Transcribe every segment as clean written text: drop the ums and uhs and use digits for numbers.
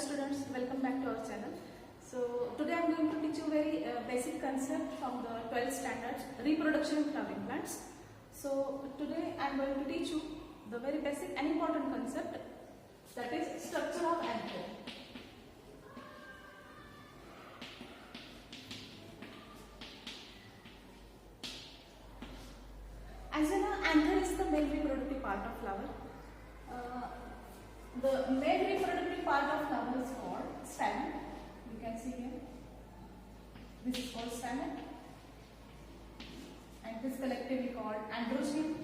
students, welcome back to our channel. So today I am going to teach you very basic concept from the 12th standard, reproduction in flowering plants. So today I am going to teach you the very basic and important concept, that is structure of anther. As you know, anther is the male reproductive part of flower. The male reproductive part of flower is called stamen. You can see here. This is called stamen, and it is collectively called androgyne.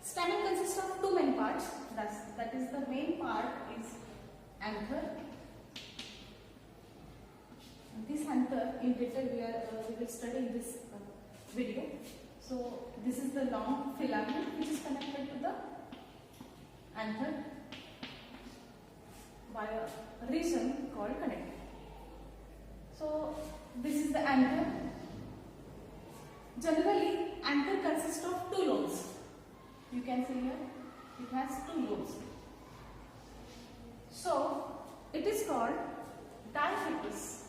Stamen consists of two main parts. That is, the main part is anther. This anther in detail we will study in this video. So this is the long filament which is connected to the anther by a region called connective. So this is the anther. Generally, anther consists of two lobes. You can see here it has two lobes. So it is called diaphytus.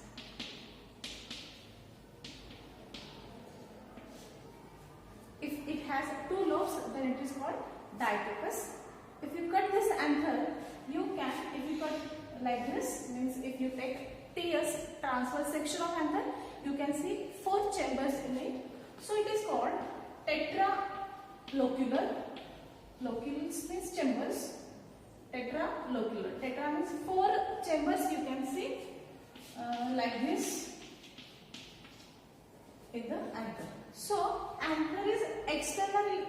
If it has two lobes, then it is called diaphytus. If you cut this anther, you can, if you cut like this, means if you take TS, transverse section of anther, you can see 4 chambers in it. So it is called tetralocular. Loculus means chambers. Tetralocular. Tetra means 4 chambers you can see like this in the anther. So anther is externally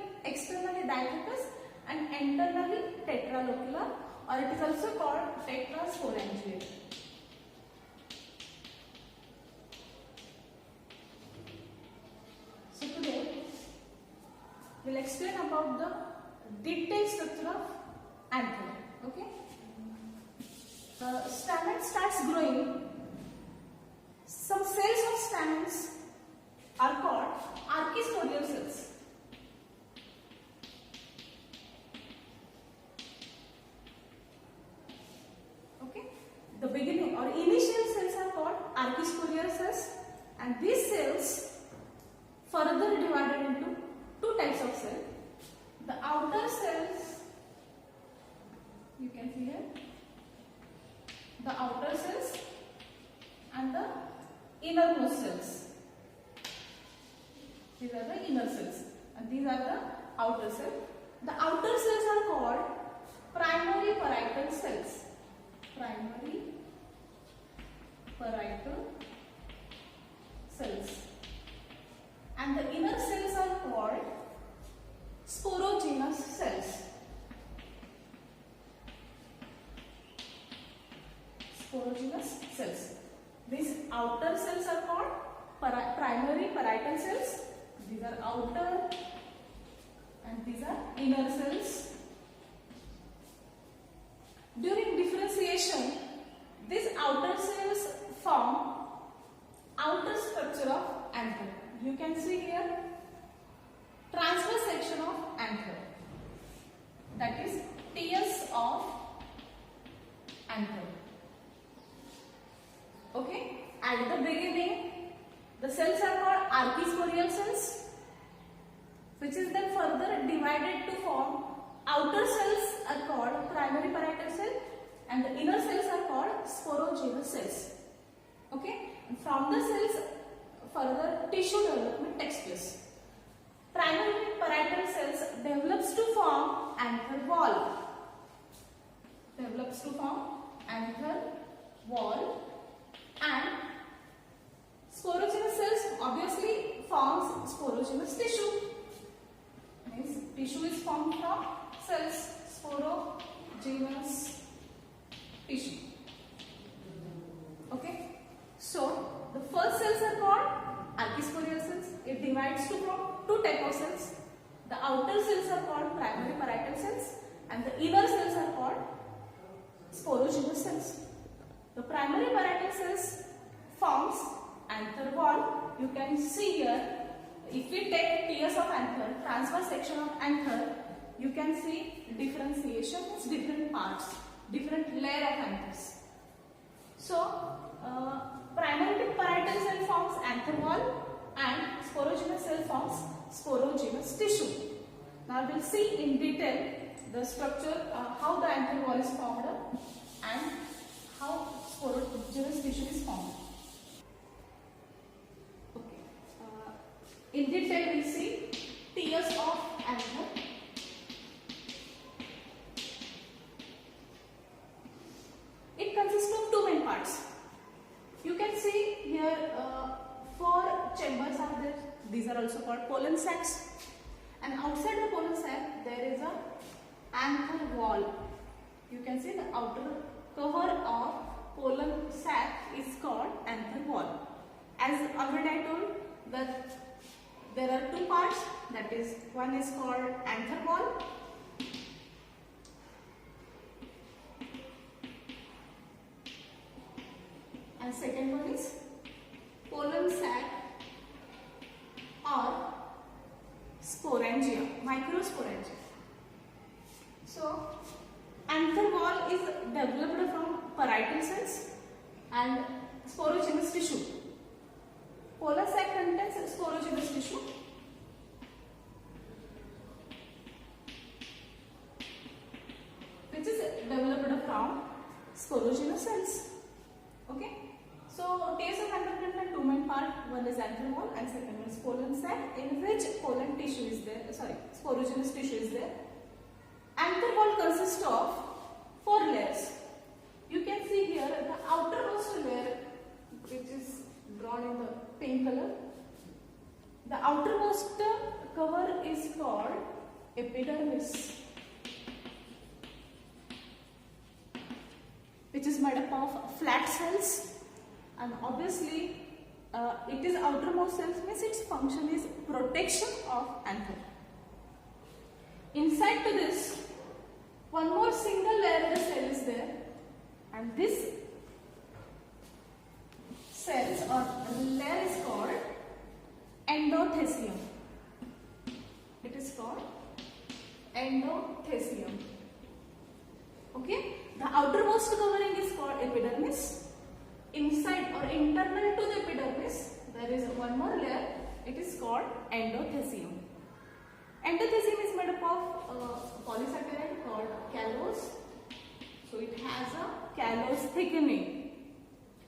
diaphytus and internally tetralocular, or it is also called tetrasporangiate. So today we will explain about the detailed structure of anther. Okay. Stamen starts growing. Some cells of stamens are called archisporial cells. Okay, the beginning or initial cells are called archisporial cells, and these cells further divided into two types of cells. The outer cells, you can see here, the outer cells and the innermost cells. These are the inner cells and these are the outer cells. The outer cells are called primary parietal cells. Primary parietal cells. And the inner cells are called sporogenous cells. Sporogenous cells. These outer cells are called primary parietal cells. These are outer and these are inner cells. During differentiation, these outer cells form outer structure of anther. You can see here transverse section of anther, that is TS of anther. Okay, at the beginning the cells are called archisporial cells, which is then further divided to form outer cells are called primary parietal cell and the inner cells are called sporogenous cells. Okay, and from the cells further tissue development takes place. Primary parietal cells develops to form anther wall. And sporogenous cells obviously forms sporogenous tissue. Means tissue is formed from cells, sporogenous tissue. Okay. So the first cells are called archisporial cells. It divides to form two types of cells. The outer cells are called primary parietal cells and the inner cells are called sporogenous cells. The primary parietal cells forms anther wall. You can see here if we take tiers of anther, transverse section of anther, you can see differentiation is different parts, different layer of anthers. So, primary parietal cell forms anther wall and sporogynous cell forms sporogynous tissue. Now we will see in detail the structure, how the anther wall is formed and how sporogynous tissue is formed. In detail, we see tiers of anther. It consists of two main parts. You can see here 4 chambers are there. These are also called pollen sacs. And outside the pollen sac, there is a anther wall. You can see the outer cover of pollen sac is called anther wall. As already I told that there are 2 parts, that is, one is called anther wall and second one is pollen sac or sporangia, microsporangia. So, anther wall is developed from parietal cells and sporogynous tissue. Pollen sac contains sporogynous tissue. Which is developed from sporogynous cells. Okay. So, tiers of anther contain 2 main parts. One is anther wall and second one is pollen sac, in which pollen tissue is there. Sporogynous tissue is there. Anther wall consists of 4 layers. You can see here the outermost layer, which is drawn in the pink color. The outermost cover is called epidermis, which is made up of flat cells, and obviously it is outermost cells, means its function is protection of anther. Inside to this, one more single layer of the cell is there, and this cells or layer is called endothecium. It is called endothecium. Okay, the outermost covering is called epidermis. Inside or internal to the epidermis, there is one more layer. It is called endothecium. Endothecium is made up of polysaccharide called callose. So it has a callose thickening.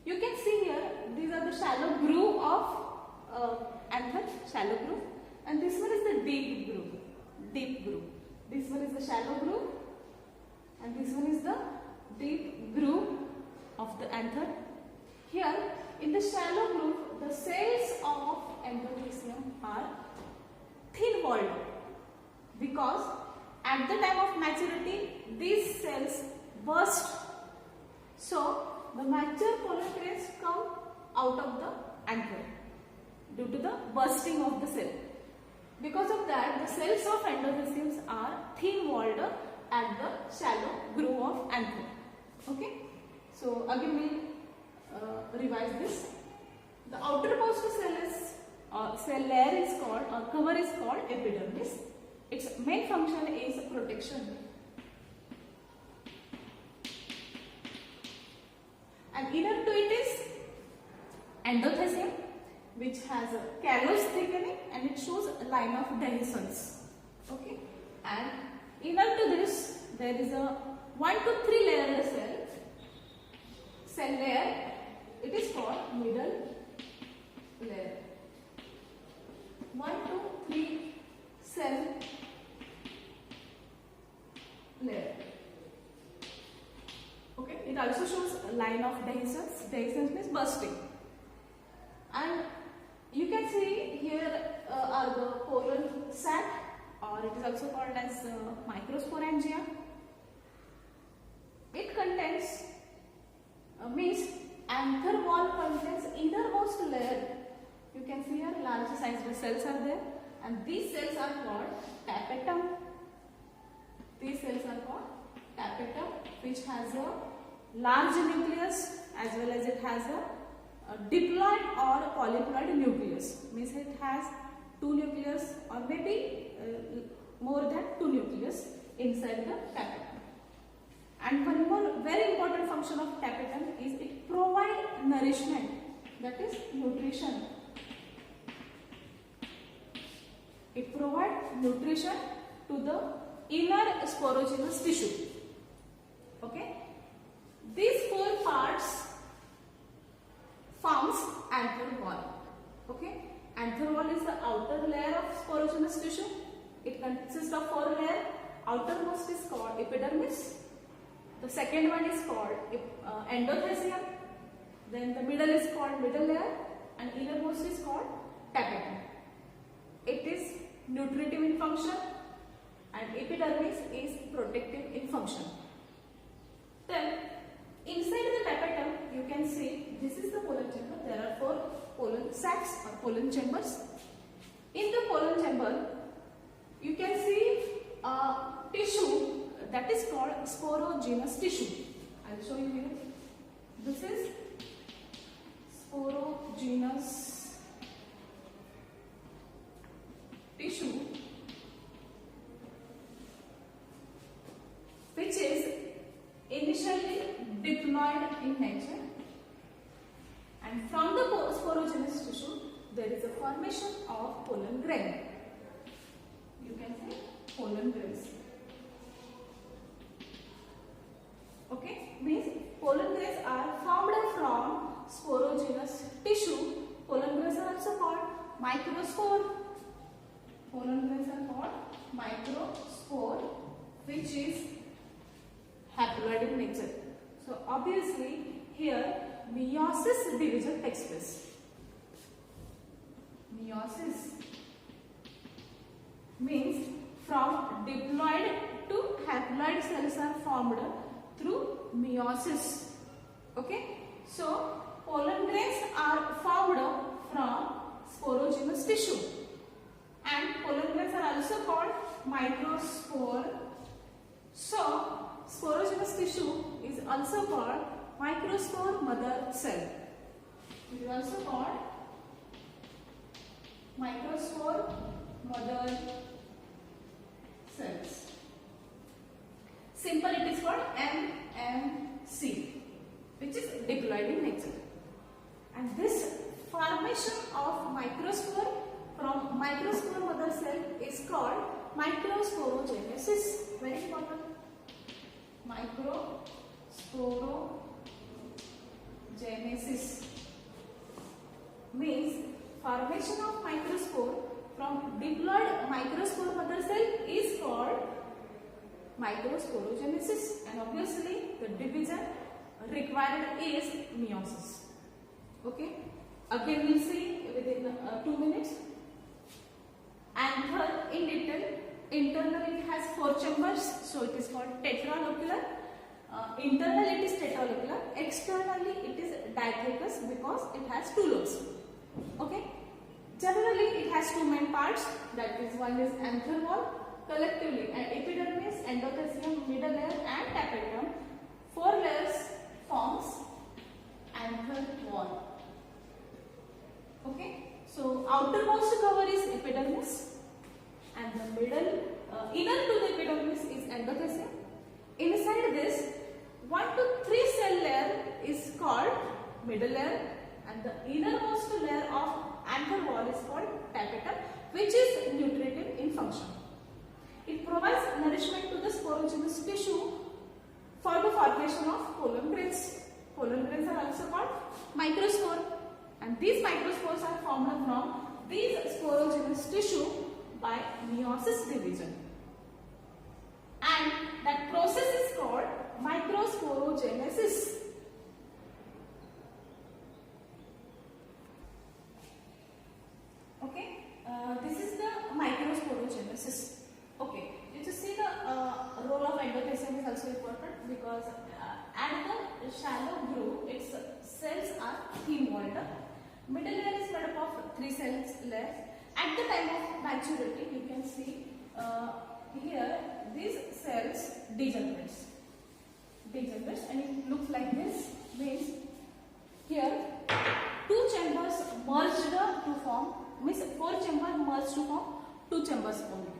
You can see here, these are the shallow groove of anther, shallow groove, and this one is the deep groove. This one is the shallow groove, and this one is the deep groove of the anther. Here, in the shallow groove, the cells of endothecium are thin-walled because at the time of maturity, these cells burst. So, the mature pollen grains come out of the anther due to the bursting of the cell. Because of that, the cells of endotheciums are thin-walled at the shallow groove of anther. Okay. So again we'll revise this. The outermost cell layer is called, or cover is called epidermis. Its main function is protection. And inner to it is endothecium, which has a callose thickening and it shows a line of dehiscence. Okay, and inner to this there is a 1 to 3 layer cell layer. It is called middle layer. 1 to 3 cell layer. Okay, it also shows a line of dehiscence. Dehiscence means bursting. And you can see here are the pollen sac, or it is also called as microsporangia. It contains, means anther wall contains innermost layer. You can see here large sized cells are there, and these cells are called tapetum. These cells are called tapetum, which has a large nucleus as well as it has a diploid or polyploid nucleus. Means it has 2 nucleus or maybe more than 2 nucleus inside the tapetum. And one more very important function of tapetum is it provides nourishment, that is nutrition. It provides nutrition to the inner sporogenous tissue. Okay, these 4 parts forms anther wall. Okay, anther wall is the outer layer of sporogenous tissue. It consists of 4 layers. Outermost is called epidermis. The second one is called endothelium. Then the middle is called middle layer, and innermost is called tapetum. It is nutritive in function, and epidermis is protective in function. Then inside the tapetum you can see this is the pollen chamber. There are 4 pollen sacs or pollen chambers. In the pollen chamber you can see a tissue that is called sporogenous tissue. I will show you here. This is sporogenous tissue, which is initially diploid in nature, and from the sporogenous tissue there is a formation of pollen grain. You can say pollen grains. Okay, means pollen grains are formed from sporogenous tissue. Pollen grains are also called microspore. Pollen grains are called microspore, which is haploid in nature. So obviously here meiosis division takes place. Meiosis means from diploid to haploid cells are formed through meiosis. Okay, so pollen grains are formed from sporogenous tissue, and pollen grains are also called microspore. So sporogenous tissue is also called microspore mother cell. It is also called microspore mother cells. Simple, it is called MMC, which is diploid in nature. And this formation of microspore from microspore mother cell is called microsporogenesis. Very important. Microsporogenesis means formation of microspore from diploid microspore mother cell is called microsporogenesis, and obviously the division required is meiosis. Okay, again we'll see within 2 minutes. Anther in detail. Internally it has 4 chambers, so it is called tetralocular. Internally it is tetralocular. Externally it is diathecous because it has 2 lobes. Okay, generally it has 2 main parts, that is, one is anther wall. Collectively, epidermis, endothelium, middle layer and tapetum, 4 layers forms anther wall. Okay, so outermost cover is epidermis, and the middle, inner to the epidermis is endothelium. Inside this, 1 to 3 cell layer is called middle layer, and the innermost layer of anther wall is called tapetum, which is nutritive in function. It provides nourishment to the sporogenous tissue for the formation of pollen grains. Pollen grains are also called microspore, and these microspores are formed from these sporogenous tissue by meiosis division, and that process is called microsporogenesis. Okay, this is the microsporogenesis. Okay, you just see the role of endothelium is also important because at the shallow groove, its cells are thin walled. Middle layer is made up of 3 cells layers. At the time of maturity, you can see here these cells degenerates, and it looks like this. Means here 2 chambers merged to form form, means 4 chambers merge to form 2 chambers only.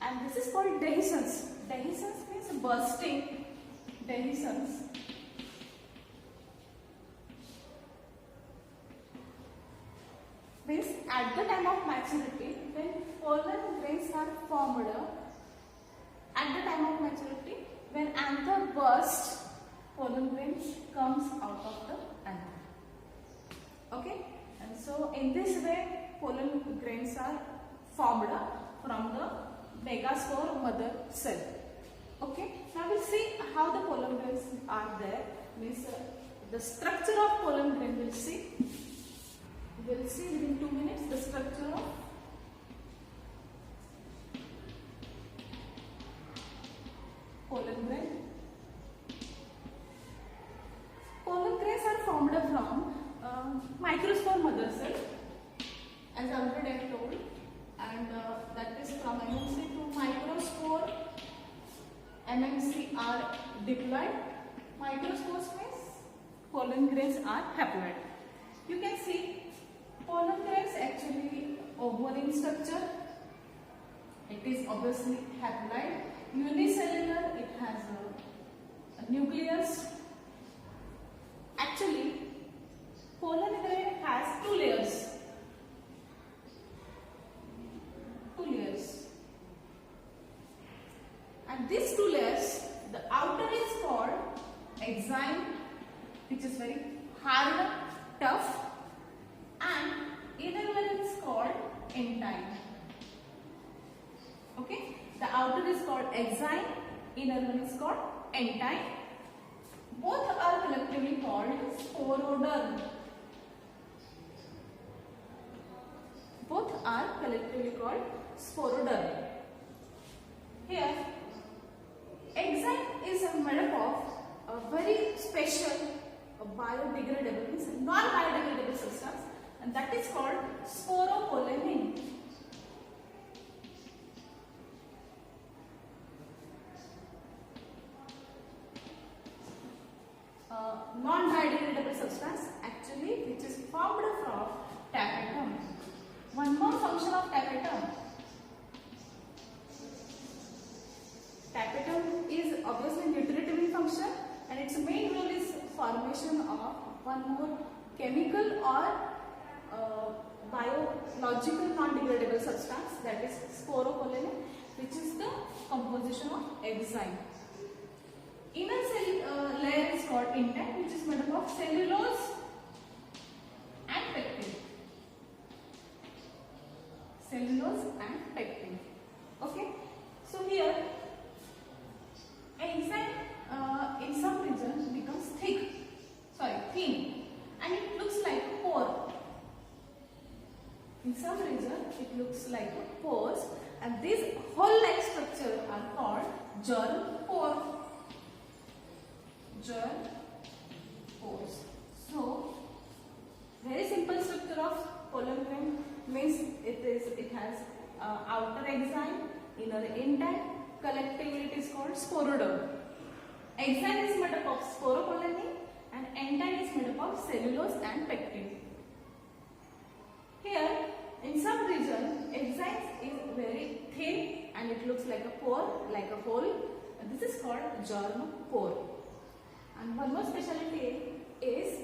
And this is called dehiscence. Dehiscence means bursting. Dehiscence means at the time of maturity, when pollen grains are formed, at the time of maturity, when anther bursts, pollen grains comes out of the anther. Okay, and so in this way, pollen grains are formed from the megaspore mother cell. Okay, now we'll see how the pollen grains are there. Means the structure of pollen grain we'll see. We'll see within 2 minutes the structure of pollen grain. Pollen grains are formed from microspore mother cell, as already I told, and that is from MMC to microspore. MMC are diploid. Microspores means pollen grains are haploid. You can see pollen grains actually oval in structure. It is obviously haploid. Unicellular, it has a nucleus. Actually, pollen grain has 2 layers. 2 layers. And these 2 layers, the outer is called exine, which is very hard, tough, and inner one is called entine. Okay, the outer is called exine, inner one is called entine. Both are collectively called sporoderm. Both are collectively called sporoderm. Here, exine is made up of a very special biodegradable, means non-biodegradable substance, and that is called sporopollenin. Non-biodegradable substance actually which is formed from tapetum. One more function of tapetum. Tapetum is obviously nutritive in function, and its main role is formation of one more chemical or biological non-degradable substance, that is sporopollenin, which is the composition of exine. Inner cell layer is called intine, which is made up of cellulose and pectin. Cellulose and pectin. Okay. So here, enzyme in some region becomes thin, and it looks like a pore. In some region, it looks like a pores, and these hole-like structure are called germ pore. Germ pores. So, very simple structure of pollen grain means it has outer exine, inner entine. Collectively, it is called sporoderm. Exine is made up of sporopollenin, and entine is made up of cellulose and pectin. Here, in some region, exine is very thin and it looks like a pore, like a hole. And this is called germ pore. And one more specialty is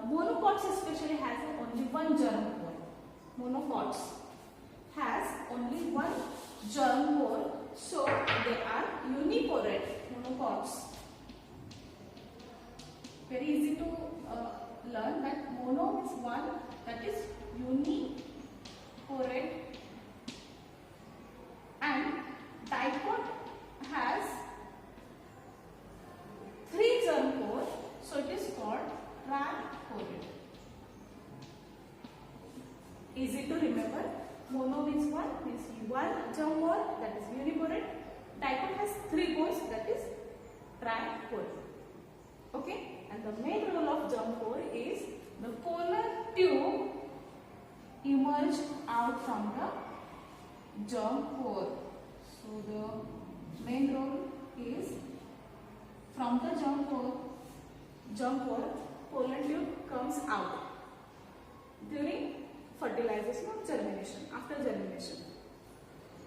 monocots especially has only one germ pore. Monocots has only one germ pore, so they are uniporate monocots. Very easy to learn that mono is one, that is uniporate, and diport has 3 germ pore, so it is called triporate. Easy to remember. Mono means one germ pore, that is uniporate. Diport has 3 pores, that is triporate. Okay, and the main role of germ pore is the polar tube emerge out from the germ pore. So the main role is from the germ pore, polar tube comes out. During fertilization or germination, after germination.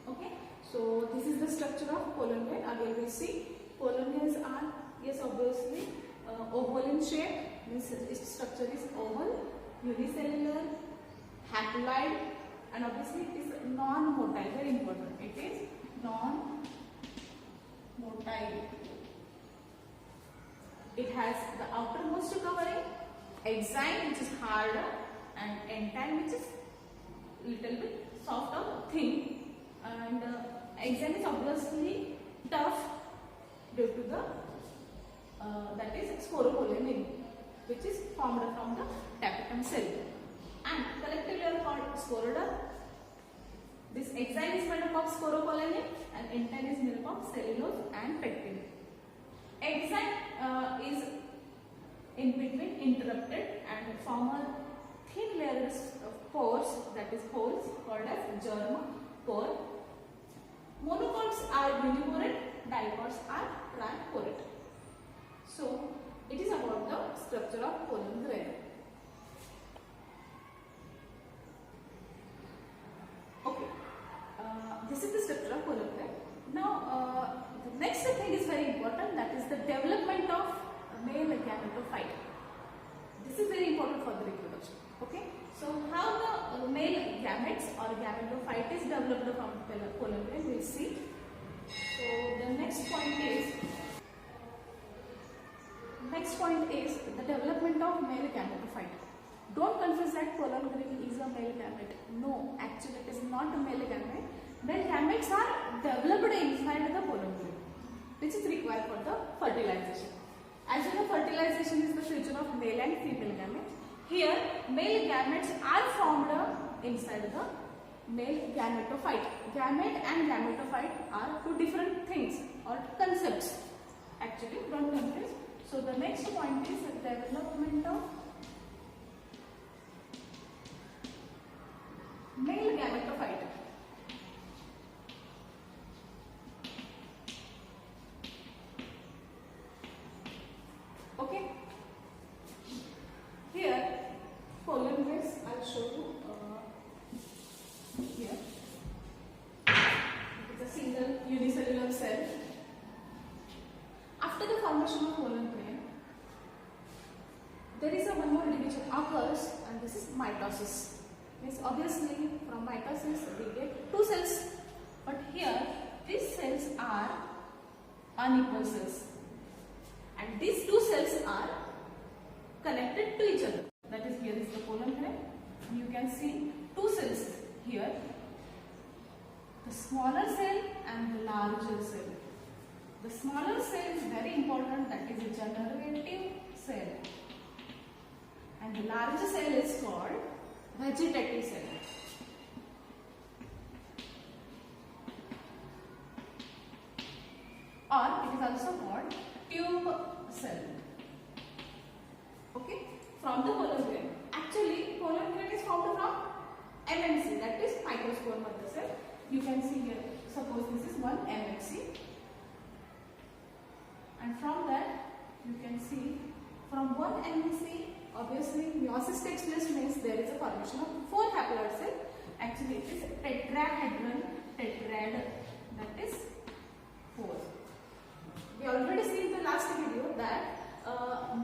Okay, so this is the structure of pollen grain. Again we see pollen grains are, yes, obviously oval in shape, means its structure is oval, unicellular, haploid, and obviously it is non-motile, very important, it is non-motile. It has the outermost covering, exine which is harder, and entyme which is little bit soft or thin, and exine is obviously tough due to the that is sporopollen, which is formed from the tapetum cell, and collectively are called sporoder. This exine is made up of sporopollen and entyme is made up of cellulose and pectin. Exine is in between interrupted and form a thin layers of pores, that is holes, called as germ pore. Monocots are uniporate, dicots are triporate. So it is about the structure of pollen grain. Okay, this is the structure of pollen grain. Now the next thing is very important, that is the development of male gametophyte. This is very important for the reproduction. Okay, so how the male gametes or gametophyte is developed from pollen grain, we will see. So the next point is the development of male gametophyte. Don't confuse that pollen grain is a male gamete. No, actually it is not a male gamete. Male gametes are developed inside the pollen grain, which is required for the fertilization. As you know, fertilization is the fusion of male and female gametes. Here, male gametes are formed inside the male gametophyte. Gamete and gametophyte are two different things or concepts. Actually, don't confuse. So the next point is the development of male gametophyte. Okay. Here, pollen grains, I'll show you. Here, it is a single unicellular cell. After the formation of pollen grain, there is a one more division occurs, and this is mitosis. Means obviously from mitosis we get two cells, but here these cells are unequal cells, and these two cells are connected to each other. That is, here is the pollen grain. You can see two cells here, the smaller cell and the larger cell. The smaller cell is very important, that is a generative cell, and the larger cell is called vegetative cell. Or it is also called tube cell. Okay, from the pollen grain. Actually, pollen grain is formed from MMC, that is microspore mother cell. You can see here, suppose this is one MMC, and from that you can see from one MMC, obviously meiosis takes place, means there is a formation of four haploid cells. Actually, it is tetrahedral tetrad, that is 4. We already seen in the last video that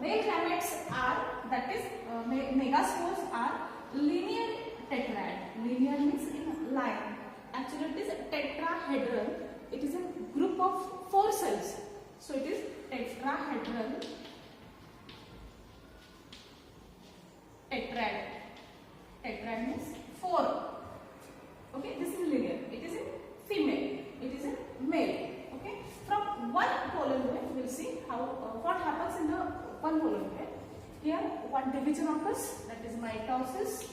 male gametes are, that is megaspores are linear tetrad. Linear means in line. Actually, it is tetrahedral. It is a group of 4 cells. So it is tetrahedral tetrad. Tetrad means 4. Okay, this is linear. It is in female. It is in male. Okay, from one pollen grain, we will see how what happens in the one pollen grain. Here, one division occurs, that is mitosis.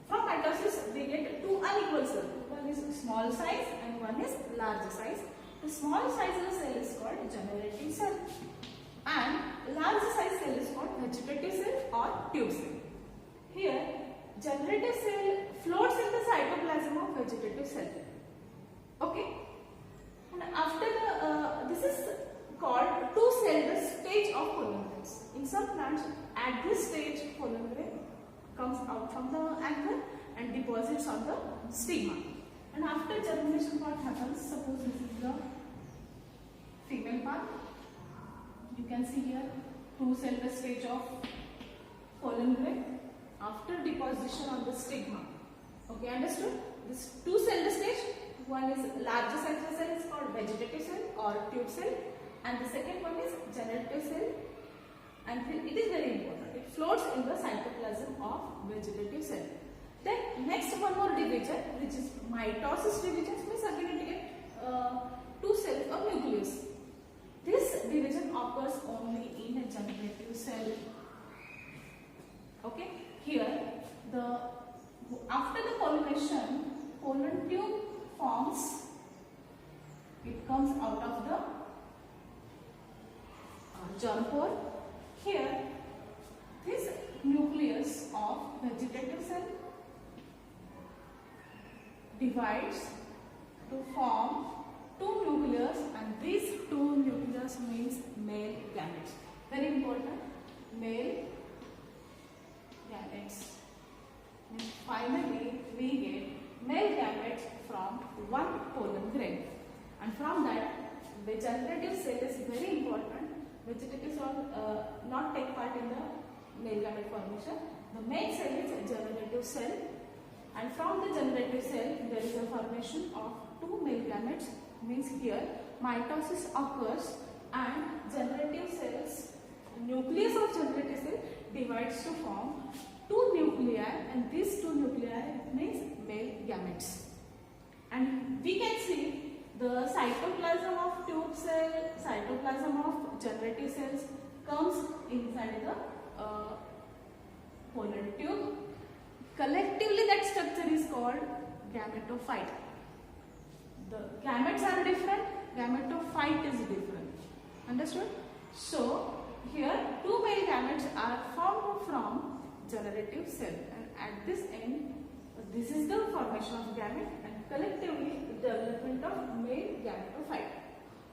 From mitosis, we get two unequal cells. One is small size and one is larger size. The small size of the cell is called generative cell, and larger size cell is called vegetative cell or tube cell. Here, generative cell floats in the cytoplasm of vegetative cell. Okay, and after the this is called two-celled stage of pollen grains. In some plants, at this stage, pollen grain from the anther and deposits on the stigma. And after germination, what happens? Suppose this is the female part. You can see here two-celled stage of pollen grain after deposition on the stigma. Okay, understood? This two-celled stage, one is larger size cell is called vegetative cell or tube cell, and the second one is generative cell. And it is very important. It floats in the cytoplasm of vegetative cell. Then next one more division, which is mitosis division, means again it get two cells of nucleus. This division occurs only in a generative cell. Okay, here after the pollination, pollen tube forms. It comes out of the germ pore. Here, this nucleus of vegetative cell divides to form two nucleus, and these two nucleus means male gametes. Very important, male gametes. And finally, we get male gametes from one pollen grain, and from that, the generative cell is very important. Vegetative cell not take part in the male gamete formation. The main cell is a generative cell, and from the generative cell there is a formation of two male gametes. Means here mitosis occurs and generative cells, nucleus of generative cell divides to form two nuclei, and these two nuclei means male gametes. And we can see the cytoplasm of tube cell, cytoplasm of generative cells comes inside the pollen tube. Collectively that structure is called gametophyte. The gametes are different, gametophyte is different. Understood? So here two male gametes are formed from generative cell, and at this end this is the formation of gamete, and collectively the development of male gametophyte.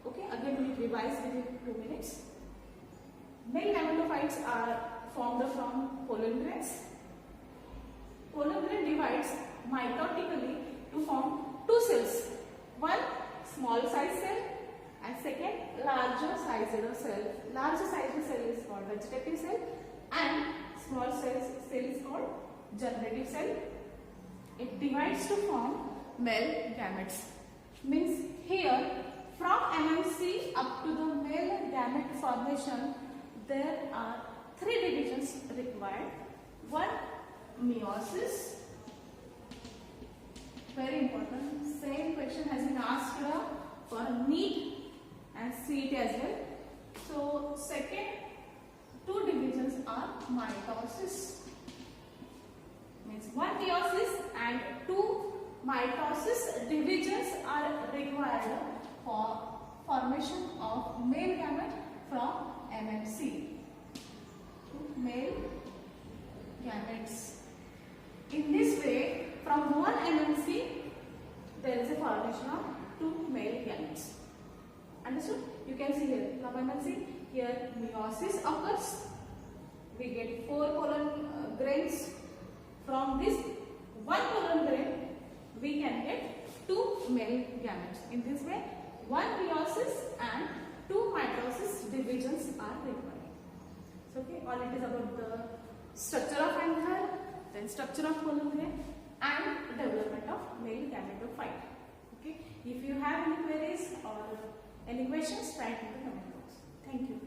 Okay, again we revise within 2 minutes. Male gametophytes are formed from pollen grains. Pollen grain divides mitotically to form two cells. One small size cell and second larger sized cell. Larger sized cell is called vegetative cell and small size cell is called generative cell. It divides to form male gametes. Means here from MMC up to the male gamete formation there are three divisions required. One, meiosis. Very important. Same question has been asked for NEET and CET as well. So second two divisions are mitosis. Means one meiosis and two mitosis divisions are required for formation of male gamete from MMC. Male gametes. In this way, from one MMC, there is a formation of two male gametes. Understood? You can see here from MMC, here meiosis occurs. We get 4 pollen grains. From this one pollen grain, we can get 2 male gametes. In this way, one meiosis and 2 mitosis divisions are required. So, okay, all it is about the structure of anther, then structure of pollen grain, and development of male gametophyte. Okay, if you have any queries or any questions, write in the comment box. Thank you.